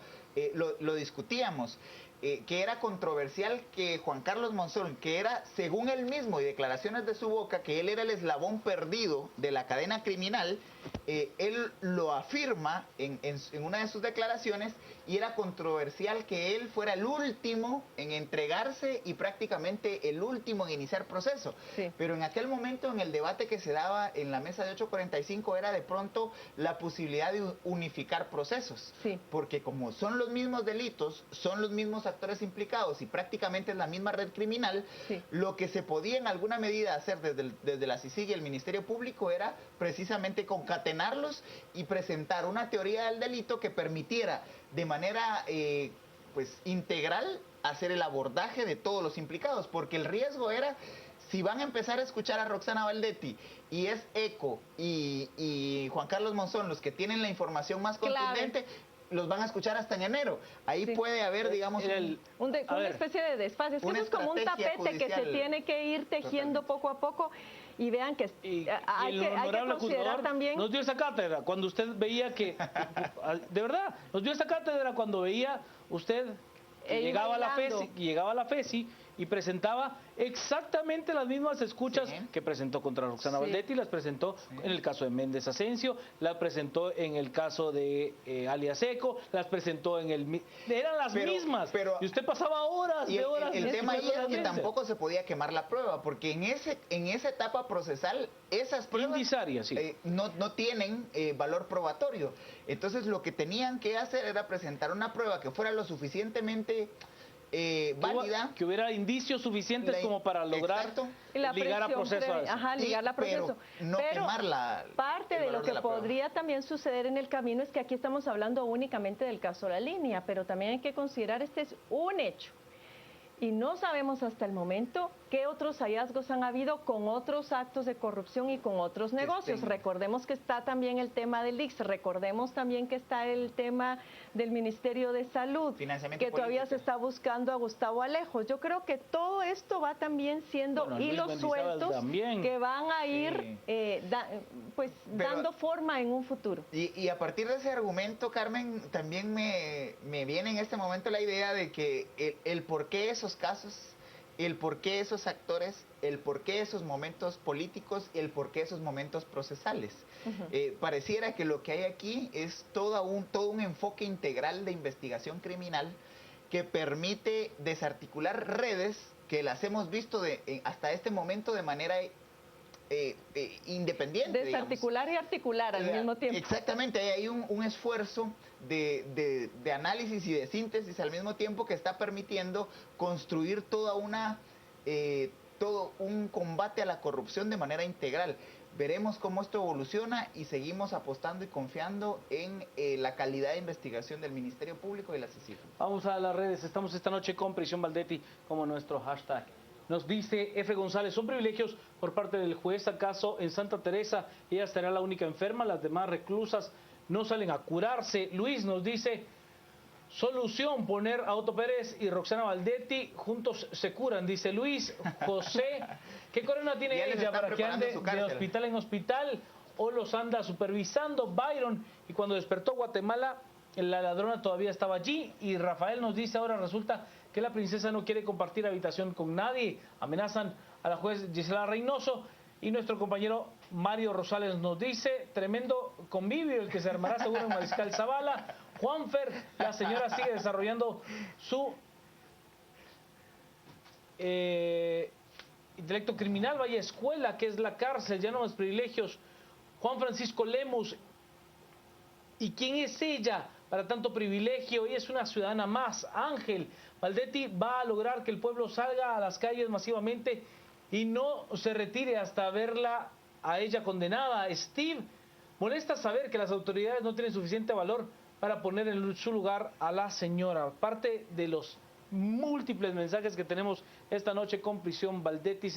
Speaker 8: lo discutíamos. que era controversial que Juan Carlos Monzón, que era, según él mismo y declaraciones de su boca, que él era el eslabón perdido de la cadena criminal, él lo afirma en una de sus declaraciones, y era controversial que él fuera el último en entregarse y prácticamente el último en iniciar proceso.
Speaker 9: Sí.
Speaker 8: Pero en aquel momento, en el debate que se daba en la mesa de 845, era de pronto la posibilidad de unificar procesos.
Speaker 9: Sí.
Speaker 8: Porque como son los mismos delitos, son los mismos actores implicados y prácticamente es la misma red criminal,
Speaker 9: Sí.
Speaker 8: lo que se podía en alguna medida hacer desde la CICIG y el Ministerio Público era precisamente concatenarlos y presentar una teoría del delito que permitiera de manera pues integral hacer el abordaje de todos los implicados, porque el riesgo era, si van a empezar a escuchar a Roxana Valdetti y es ECO y Juan Carlos Monzón los que tienen la información más contundente, los van a escuchar hasta en enero. Ahí
Speaker 9: Sí.
Speaker 8: puede haber, digamos,
Speaker 9: una especie de desfase. Es que
Speaker 8: una
Speaker 9: eso es como un
Speaker 8: estrategia
Speaker 9: tapete que se
Speaker 8: judicial.
Speaker 9: tiene que ir tejiendo poco a poco. Y vean que hay que considerar
Speaker 1: juzgador
Speaker 9: también...
Speaker 1: nos dio esa cátedra cuando usted veía que, de verdad, nos dio esa cátedra cuando veía usted que llegaba a la FESI y presentaba exactamente las mismas escuchas que presentó contra Roxana Valdetti, las presentó en el caso de Méndez Asensio, las presentó en el caso de alias Eco, las presentó en el... Eran las mismas, y usted pasaba horas
Speaker 8: y
Speaker 1: de horas...
Speaker 8: el tema ahí es que tampoco se podía quemar la prueba, porque en esa etapa procesal, esas pruebas no tienen valor probatorio. Entonces lo que tenían que hacer era presentar una prueba que fuera lo suficientemente... válida,
Speaker 1: que hubiera indicios suficientes como para lograr ligar a proceso.
Speaker 9: Ligar a proceso.
Speaker 8: Pero no quemar
Speaker 9: parte de lo que podría también suceder en el camino es que aquí estamos hablando únicamente del caso La Línea, pero también hay que considerar este es un hecho. Y no sabemos hasta el momento qué otros hallazgos han habido con otros actos de corrupción y con otros negocios. Recordemos que está también el tema del ICS, recordemos también que está el tema del Ministerio de Salud, que todavía se está buscando a Gustavo Alejos. Yo creo que todo esto va también siendo hilos sueltos que van a ir dando forma en un futuro.
Speaker 8: Y a partir de ese argumento, Carmen, también me viene en este momento la idea de que el por qué esos casos, el por qué esos actores, el por qué esos momentos políticos y el por qué esos momentos procesales. Pareciera que lo que hay aquí es todo un enfoque integral de investigación criminal que permite desarticular redes que las hemos visto hasta este momento de manera independiente.
Speaker 9: Desarticular y articular al mismo tiempo.
Speaker 8: Exactamente, hay un esfuerzo de análisis y de síntesis al mismo tiempo que está permitiendo construir todo un combate a la corrupción de manera integral. Veremos cómo esto evoluciona y seguimos apostando y confiando en la calidad de investigación del Ministerio Público y la CICIG.
Speaker 1: Vamos a las redes, estamos esta noche con Prisión Valdetti como nuestro hashtag. Nos dice F. González, son privilegios por parte del juez, ¿acaso en Santa Teresa ella será la única enferma? Las demás reclusas no salen a curarse. Luis nos dice, solución, poner a Otto Pérez y Roxana Valdetti, juntos se curan, dice Luis. José, ¿qué corona tiene ella para que ande de hospital en hospital o los anda supervisando? Byron, y cuando despertó Guatemala, la ladrona todavía estaba allí. Y Rafael nos dice, ahora resulta que la princesa no quiere compartir habitación con nadie. Amenazan a la juez Gisela Reynoso. Y nuestro compañero Mario Rosales nos dice, tremendo convivio el que se armará seguro en Mariscal Zavala. Juanfer, la señora sigue desarrollando su intelecto criminal. Vaya escuela, que es la cárcel, ya no más privilegios. Juan Francisco Lemus, ¿y quién es ella para tanto privilegio? Ella es una ciudadana más. Ángel, Valdetti va a lograr que el pueblo salga a las calles masivamente y no se retire hasta verla a ella condenada. Steve, molesta saber que las autoridades no tienen suficiente valor para poner en su lugar a la señora. Parte de los múltiples mensajes que tenemos esta noche con Prisión Valdetti,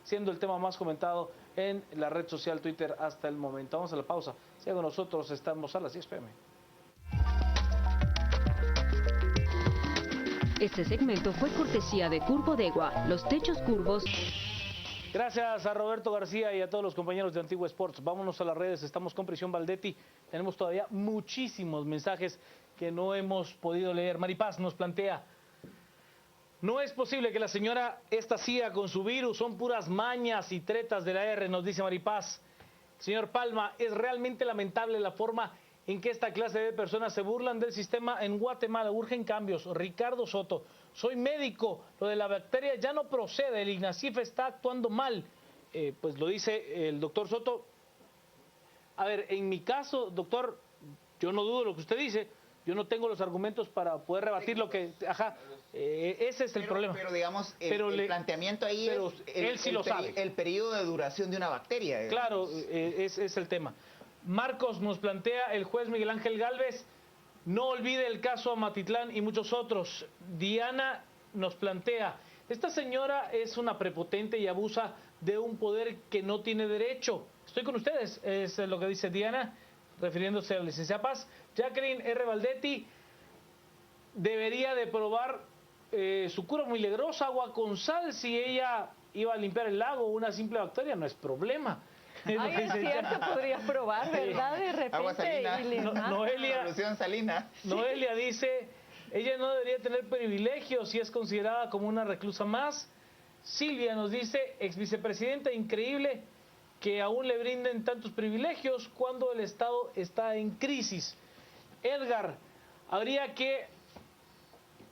Speaker 1: siendo el tema más comentado en la red social Twitter hasta el momento. Vamos a la pausa. Sigan con nosotros, estamos a las 10 p.m.
Speaker 11: Este segmento fue cortesía de Curbodegua, los techos curvos.
Speaker 1: Gracias a Roberto García y a todos los compañeros de Antigua Sports. Vámonos a las redes, estamos con Prisión Valdetti. Tenemos todavía muchísimos mensajes que no hemos podido leer. Maripaz nos plantea, No es posible que la señora esta siga con su virus, son puras mañas y tretas de la R, nos dice Maripaz. Señor Palma, es realmente lamentable la forma en que esta clase de personas se burlan del sistema en Guatemala. Urgen cambios. Ricardo Soto, soy médico, lo de la bacteria ya no procede, el INASIF está actuando mal. Pues lo dice el doctor Soto. A ver, en mi caso, doctor, yo no dudo lo que usted dice, yo no tengo los argumentos para poder rebatir lo que... Ajá, ese es el problema.
Speaker 8: Pero digamos, el planteamiento ahí es
Speaker 1: él sí lo sabe.
Speaker 8: El periodo de duración de una bacteria.
Speaker 1: Claro, es el tema. Marcos nos plantea el juez Miguel Ángel Gálvez, no olvide el caso Amatitlán y muchos otros. Diana nos plantea, esta señora es una prepotente y abusa de un poder que no tiene derecho. Estoy con ustedes, es lo que dice Diana, refiriéndose a la licenciada Paz. Jacqueline R. Valdetti debería de probar su cura milagrosa, agua con sal, si ella iba a limpiar el lago, una simple bacteria, no es problema.
Speaker 9: Ay, es cierto, podría probar, ¿verdad? De repente.
Speaker 8: Agua salina.
Speaker 1: Noelia,
Speaker 8: salina.
Speaker 1: Noelia dice, ella no debería tener privilegios si es considerada como una reclusa más. Silvia nos dice, ex vicepresidenta, increíble que aún le brinden tantos privilegios cuando el Estado está en crisis. Edgar, habría que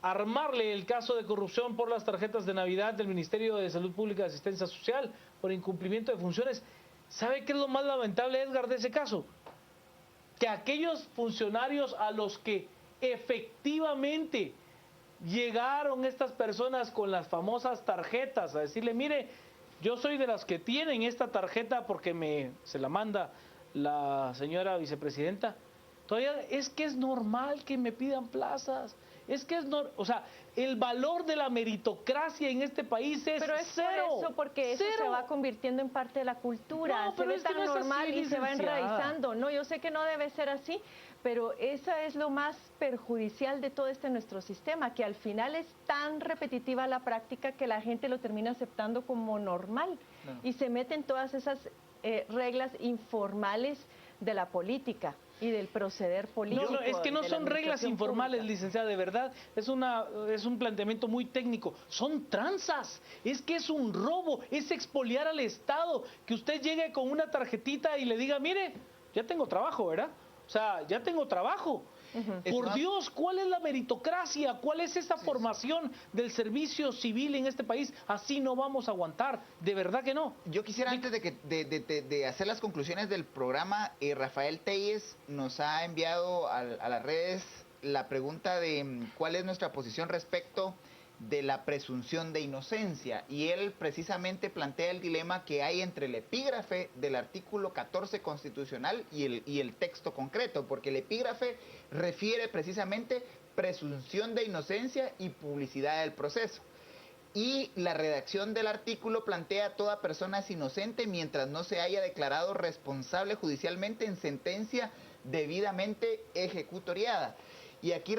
Speaker 1: armarle el caso de corrupción por las tarjetas de Navidad del Ministerio de Salud Pública y Asistencia Social por incumplimiento de funciones. ¿Sabe qué es lo más lamentable, Edgar, de ese caso? Que aquellos funcionarios a los que efectivamente llegaron estas personas con las famosas tarjetas a decirle, mire, yo soy de las que tienen esta tarjeta porque se la manda la señora vicepresidenta, todavía es que es normal que me pidan plazas. Es que o sea, el valor de la meritocracia en este país es
Speaker 9: pero es
Speaker 1: cero.
Speaker 9: Por eso, porque eso se va convirtiendo en parte de la cultura.
Speaker 1: No, pero
Speaker 9: se ve tan normal y se va enraizando. No, yo sé que no debe ser así, pero eso es lo más perjudicial de todo nuestro sistema, que al final es tan repetitiva la práctica que la gente lo termina aceptando como normal y se meten todas esas reglas informales de la política y del proceder político.
Speaker 1: No, es que no son reglas informales, pública. Licenciada, de verdad, es un planteamiento muy técnico. Son tranzas, es que es un robo, es expoliar al Estado, que usted llegue con una tarjetita y le diga, mire, ya tengo trabajo, ¿verdad? O sea, ya tengo trabajo. Por Dios, ¿cuál es la meritocracia? ¿Cuál es esa formación del servicio civil en este país? Así no vamos a aguantar, de verdad que no.
Speaker 8: Yo quisiera, antes de hacer las conclusiones del programa, Rafael Telles nos ha enviado a las redes la pregunta de cuál es nuestra posición respecto de la presunción de inocencia, y él precisamente plantea el dilema que hay entre el epígrafe del artículo 14 constitucional y el texto concreto, porque el epígrafe refiere precisamente presunción de inocencia y publicidad del proceso, y la redacción del artículo plantea toda persona es inocente mientras no se haya declarado responsable judicialmente en sentencia debidamente ejecutoriada. Y aquí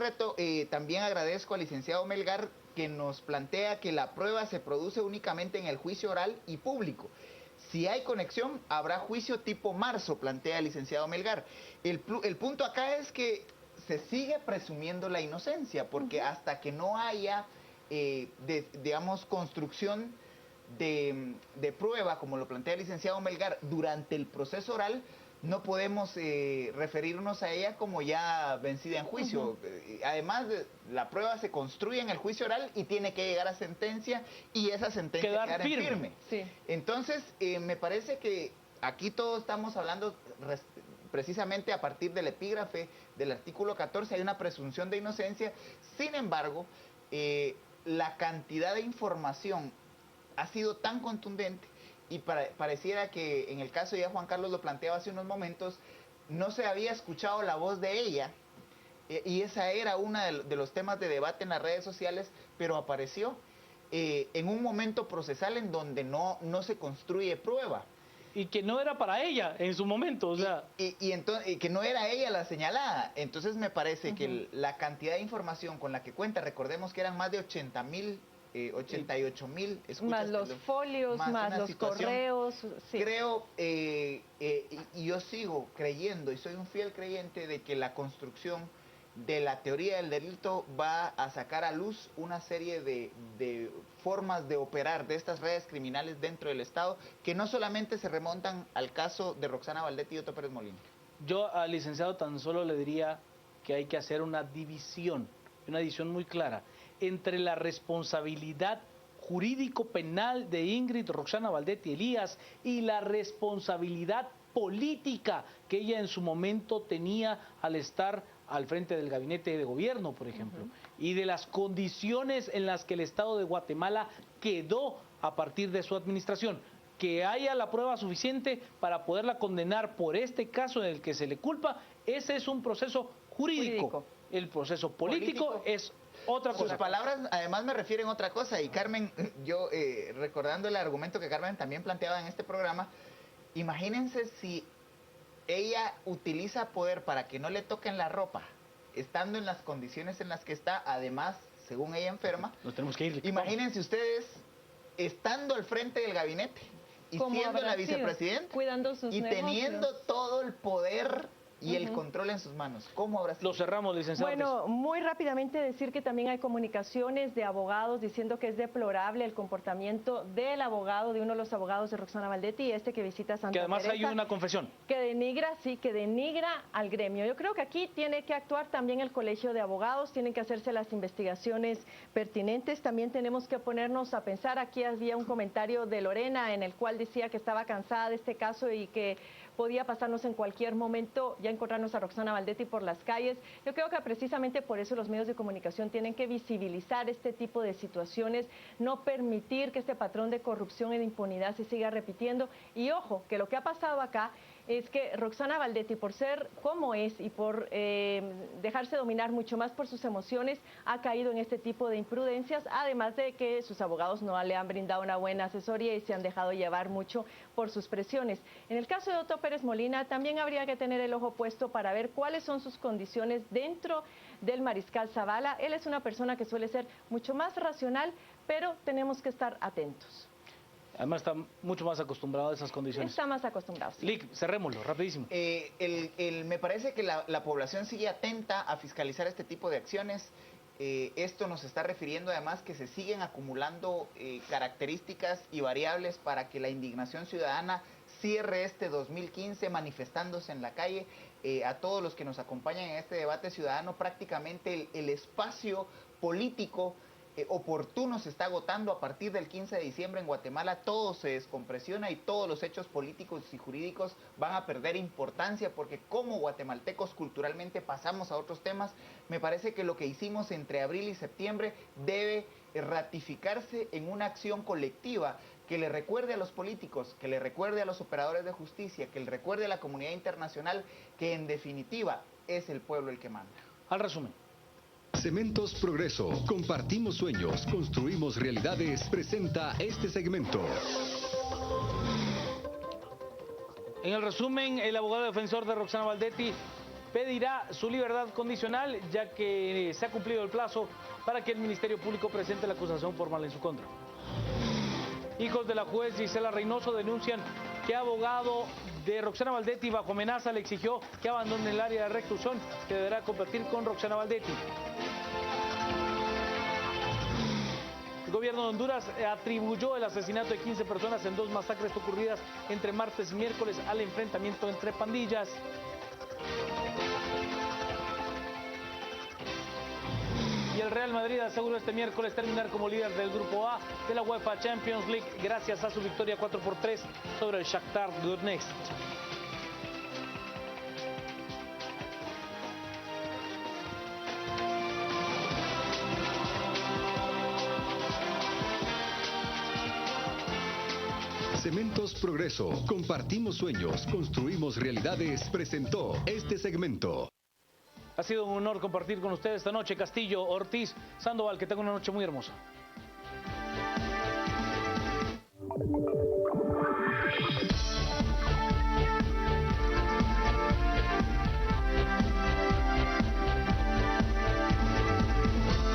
Speaker 8: también agradezco al licenciado Melgar, que nos plantea que la prueba se produce únicamente en el juicio oral y público. Si hay conexión, habrá juicio tipo marzo, plantea el licenciado Melgar. El punto acá es que se sigue presumiendo la inocencia, porque hasta que no haya, digamos, construcción de prueba, como lo plantea el licenciado Melgar, durante el proceso oral, no podemos referirnos a ella como ya vencida en juicio. Además, la prueba se construye en el juicio oral y tiene que llegar a sentencia, y esa sentencia quedar firme.
Speaker 9: Sí.
Speaker 8: Entonces, me parece que aquí todos estamos hablando precisamente a partir del epígrafe del artículo 14, hay una presunción de inocencia. Sin embargo, la cantidad de información ha sido tan contundente, y pareciera que en el caso, ya Juan Carlos lo planteaba hace unos momentos, no se había escuchado la voz de ella, y esa era uno de los temas de debate en las redes sociales, pero apareció en un momento procesal en donde no se construye prueba.
Speaker 1: Y que no era para ella en su momento, o sea.
Speaker 8: Y que no era ella la señalada. Entonces me parece que la cantidad de información con la que cuenta, recordemos que eran más de 88,000 escuchas.
Speaker 9: Más los folios, más los correos. Sí.
Speaker 8: Creo, y yo sigo creyendo, y soy un fiel creyente de que la construcción de la teoría del delito va a sacar a luz una serie de formas de operar de estas redes criminales dentro del Estado que no solamente se remontan al caso de Roxana Valdetti y Otto Pérez Molina.
Speaker 1: Yo al licenciado tan solo le diría que hay que hacer una división muy clara entre la responsabilidad jurídico-penal de Ingrid Roxana Valdetti Elías y la responsabilidad política que ella en su momento tenía al estar al frente del gabinete de gobierno, por ejemplo, y de las condiciones en las que el Estado de Guatemala quedó a partir de su administración. Que haya la prueba suficiente para poderla condenar por este caso en el que se le culpa, ese es un proceso jurídico. El proceso político es otra cosa.
Speaker 8: Sus palabras además me refieren a otra cosa, y Carmen, yo recordando el argumento que Carmen también planteaba en este programa, imagínense si ella utiliza poder para que no le toquen la ropa, estando en las condiciones en las que está, además, según ella enferma.
Speaker 1: Nos tenemos que ir.
Speaker 8: Imagínense ustedes estando al frente del gabinete y siendo la vicepresidenta
Speaker 9: cuidando sus
Speaker 8: y
Speaker 9: negocios,
Speaker 8: teniendo todo el poder y el control en sus manos. ¿Cómo habrá sido?
Speaker 1: Lo cerramos, licenciado.
Speaker 9: Bueno, muy rápidamente decir que también hay comunicaciones de abogados diciendo que es deplorable el comportamiento del abogado, de uno de los abogados de Roxana Valdetti, que visita Santa
Speaker 1: Que además
Speaker 9: Teresa,
Speaker 1: hay una confesión.
Speaker 9: que denigra al gremio. Yo creo que aquí tiene que actuar también el Colegio de Abogados, tienen que hacerse las investigaciones pertinentes. También tenemos que ponernos a pensar, aquí había un comentario de Lorena en el cual decía que estaba cansada de este caso y que podía pasarnos en cualquier momento, ya encontrarnos a Roxana Valdetti por las calles. Yo creo que precisamente por eso los medios de comunicación tienen que visibilizar este tipo de situaciones, no permitir que este patrón de corrupción y de impunidad se siga repitiendo. Y ojo, que lo que ha pasado acá es que Roxana Valdetti, por ser como es y por dejarse dominar mucho más por sus emociones, ha caído en este tipo de imprudencias, además de que sus abogados no le han brindado una buena asesoría y se han dejado llevar mucho por sus presiones. En el caso de Otto Pérez Molina, también habría que tener el ojo puesto para ver cuáles son sus condiciones dentro del Mariscal Zavala. Él es una persona que suele ser mucho más racional, pero tenemos que estar atentos.
Speaker 1: Además está mucho más acostumbrado a esas condiciones.
Speaker 9: Está más acostumbrado. Sí.
Speaker 1: Lick, cerrémoslo, rapidísimo.
Speaker 8: Me parece que la población sigue atenta a fiscalizar este tipo de acciones. Esto nos está refiriendo además que se siguen acumulando características y variables para que la indignación ciudadana cierre este 2015 manifestándose en la calle. A todos los que nos acompañan en este debate ciudadano, prácticamente el espacio político oportuno se está agotando. A partir del 15 de diciembre en Guatemala todo se descompresiona y todos los hechos políticos y jurídicos van a perder importancia, porque como guatemaltecos culturalmente pasamos a otros temas. Me parece que lo que hicimos entre abril y septiembre debe ratificarse en una acción colectiva que le recuerde a los políticos, que le recuerde a los operadores de justicia, que le recuerde a la comunidad internacional que en definitiva es el pueblo el que manda.
Speaker 1: Al resumen.
Speaker 2: Cementos Progreso. Compartimos sueños, construimos realidades. Presenta este segmento.
Speaker 1: En el resumen, el abogado defensor de Roxana Valdetti pedirá su libertad condicional, ya que se ha cumplido el plazo para que el Ministerio Público presente la acusación formal en su contra. Hijos de la juez Gisela Reynoso denuncian que abogado de Roxana Valdetti bajo amenaza le exigió que abandone el área de reclusión que deberá competir con Roxana Valdetti. El gobierno de Honduras atribuyó el asesinato de 15 personas en 2 masacres ocurridas entre martes y miércoles al enfrentamiento entre pandillas. Y el Real Madrid aseguró este miércoles terminar como líder del Grupo A de la UEFA Champions League gracias a su victoria 4-3 sobre el Shakhtar Donetsk.
Speaker 2: Cementos Progreso. Compartimos sueños, construimos realidades. Presentó este segmento.
Speaker 1: Ha sido un honor compartir con ustedes esta noche. Castillo, Ortiz, Sandoval, que tengan una noche muy hermosa.